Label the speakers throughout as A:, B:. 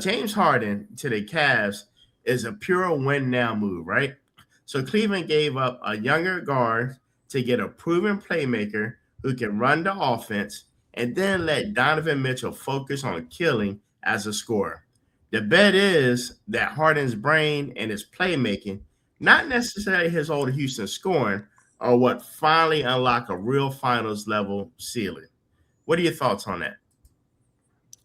A: James Harden to the Cavs is a pure win now move, right? So Cleveland gave up a younger guard to get a proven playmaker who can run the offense and then let Donovan Mitchell focus on killing as a scorer. The bet is that Harden's brain and his playmaking, not necessarily his old Houston scoring, are what finally unlock a real finals level ceiling. What are your thoughts on that?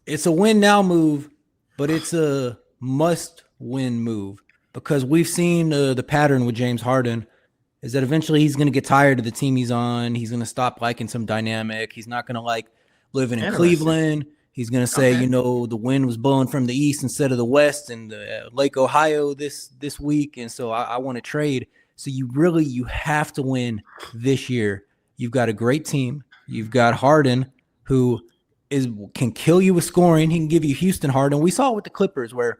B: It's a win now move, but it's a must win move because we've seen the pattern with James Harden is that eventually he's going to get tired of the team he's on. He's going to stop liking some dynamic. He's not going to like living in Cleveland. He's going to say, the wind was blowing from the east instead of the west in Lake Ohio this week. And so I want to trade. So you have to win this year. You've got a great team. You've got Harden, who can kill you with scoring. He can give you Houston Harden. We saw it with the Clippers where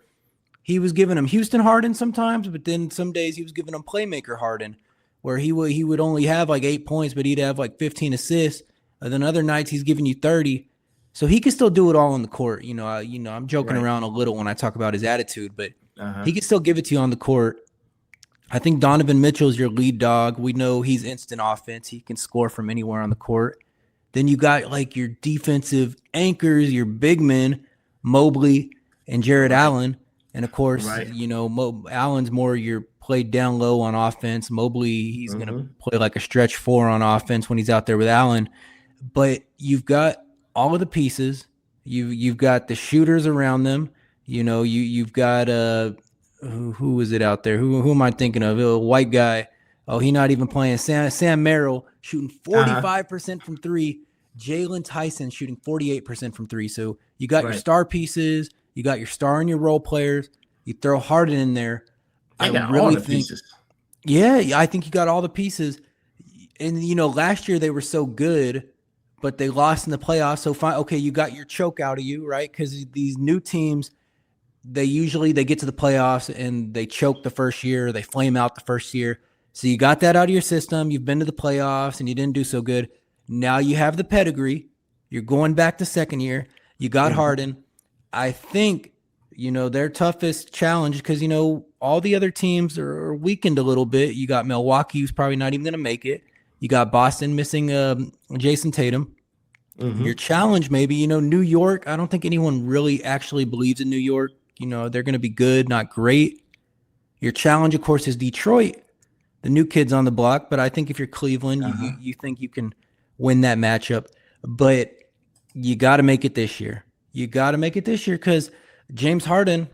B: he was giving them Houston Harden sometimes, but then some days he was giving them playmaker Harden, where he would only have like 8 points, but he'd have like 15 assists. And then other nights he's giving you 30. So he can still do it all on the court. I'm joking around a little when I talk about his attitude, but he can still give it to you on the court. I think Donovan Mitchell's your lead dog. We know he's instant offense. He can score from anywhere on the court. Then you got like your defensive anchors, your big men, Mobley and Jared Allen. And of course, Allen's more your played down low on offense. Mobley, he's going to play like a stretch four on offense when he's out there with Allen. But you've got all of the pieces. You've got the shooters around them. You've got who is it out there? Who am I thinking of? A white guy. Oh, he's not even playing. Sam Merrill shooting 45% from three. Jalen Tyson shooting 48% from three. So you got your star pieces. You got your star and your role players. You throw Harden in there.
A: I really all the pieces.
B: Yeah, I think you got all the pieces. And, last year they were so good, but they lost in the playoffs. So, fine, okay, you got your choke out of you, right? Because these new teams, they get to the playoffs and they choke the first year. They flame out the first year. So you got that out of your system. You've been to the playoffs and you didn't do so good. Now you have the pedigree. You're going back to second year. You got Harden. I think, their toughest challenge, because, all the other teams are weakened a little bit. You got Milwaukee, who's probably not even going to make it. You got Boston missing Jason Tatum. Your challenge maybe, New York. I don't think anyone really actually believes in New York. They're going to be good, not great. Your challenge, of course, is Detroit, the new kids on the block. But I think if you're Cleveland, you think you can win that matchup. But you got to make it this year. You got to make it this year because James Harden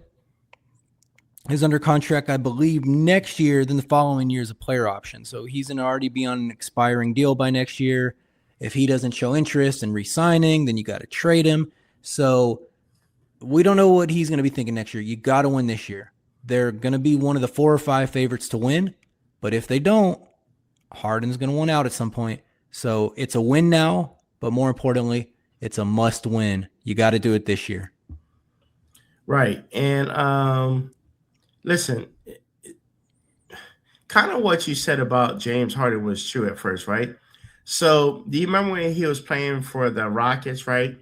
B: is under contract, I believe, next year. Then the following year is a player option. So he's going to already be on an expiring deal by next year. If he doesn't show interest in re-signing, then you got to trade him. So we don't know what he's going to be thinking next year. You got to win this year. They're going to be one of the 4 or 5 favorites to win. But if they don't, Harden's going to win out at some point. So it's a win now, but more importantly, it's a must win. You got to do it this year.
A: Right. And listen, kind of what you said about James Harden was true at first, right? So do you remember when he was playing for the Rockets, right?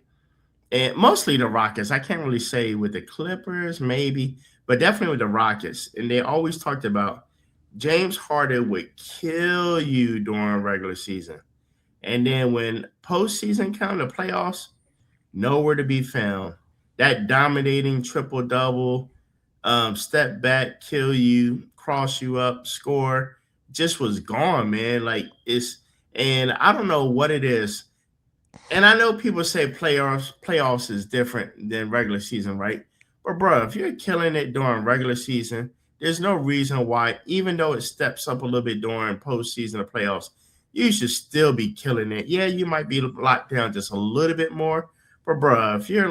A: And mostly the Rockets. I can't really say with the Clippers, maybe, but definitely with the Rockets. And they always talked about James Harden would kill you during regular season. And then when postseason come, the playoffs, nowhere to be found. That dominating triple-double, step back, kill you, cross you up, score, just was gone, man. And I don't know what it is. And I know people say playoffs is different than regular season, right? But, bro, if you're killing it during regular season, there's no reason why, even though it steps up a little bit during postseason or playoffs, you should still be killing it. Yeah, you might be locked down just a little bit more. But, bro, if you're,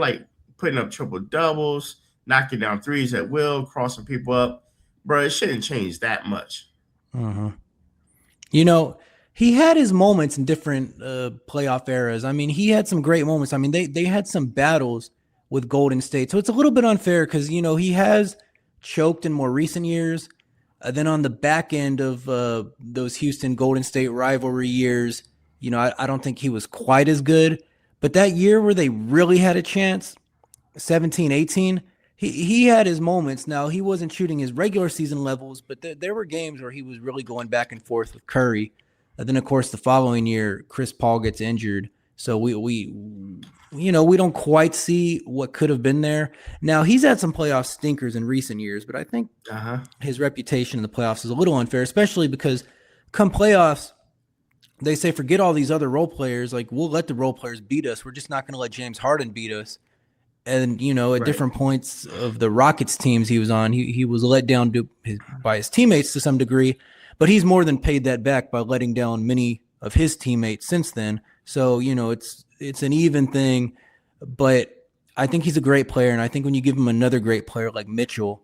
A: putting up triple-doubles, knocking down threes at will, crossing people up, bro, it shouldn't change that much.
B: He had his moments in different playoff eras. I mean, he had some great moments. I mean, they had some battles with Golden State. So it's a little bit unfair because, he has choked in more recent years. Then on the back end of those Houston Golden State rivalry years, I don't think he was quite as good. But that year where they really had a chance, 17-18, he had his moments. Now he wasn't shooting his regular season levels, but there were games where he was really going back and forth with Curry. And then of course the following year, Chris Paul gets injured, so we we don't quite see what could have been there. Now he's had some playoff stinkers in recent years, but I think
A: Uh-huh.
B: his reputation in the playoffs is a little unfair, especially because come playoffs, they say forget all these other role players. Like we'll let the role players beat us. We're just not going to let James Harden beat us. And at
A: Right.
B: different points of the Rockets teams he was on, he was let down by his teammates to some degree, but he's more than paid that back by letting down many of his teammates since then. So it's an even thing, but I think he's a great player, and I think when you give him another great player like Mitchell,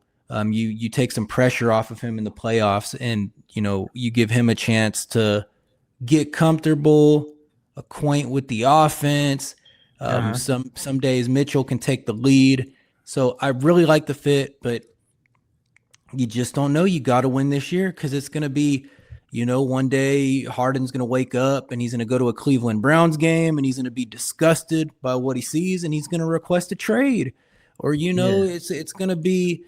B: you take some pressure off of him in the playoffs, and you give him a chance to get comfortable, acquaint with the offense.
A: Uh-huh.
B: Some days Mitchell can take the lead. So I really like the fit, but you just don't know. You got to win this year because it's going to be, one day Harden's going to wake up and he's going to go to a Cleveland Browns game and he's going to be disgusted by what he sees and he's going to request a trade. Or,
A: Yeah.
B: it's going to be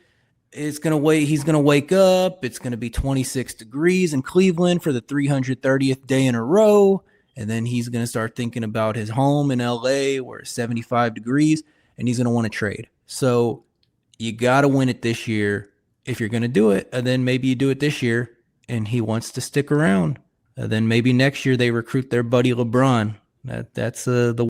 B: he's going to wake up. It's going to be 26 degrees in Cleveland for the 330th day in a row. And then he's going to start thinking about his home in LA where it's 75 degrees and he's going to want to trade. So you got to win it this year if you're going to do it. And then maybe you do it this year and he wants to stick around. And then maybe next year they recruit their buddy LeBron. That's the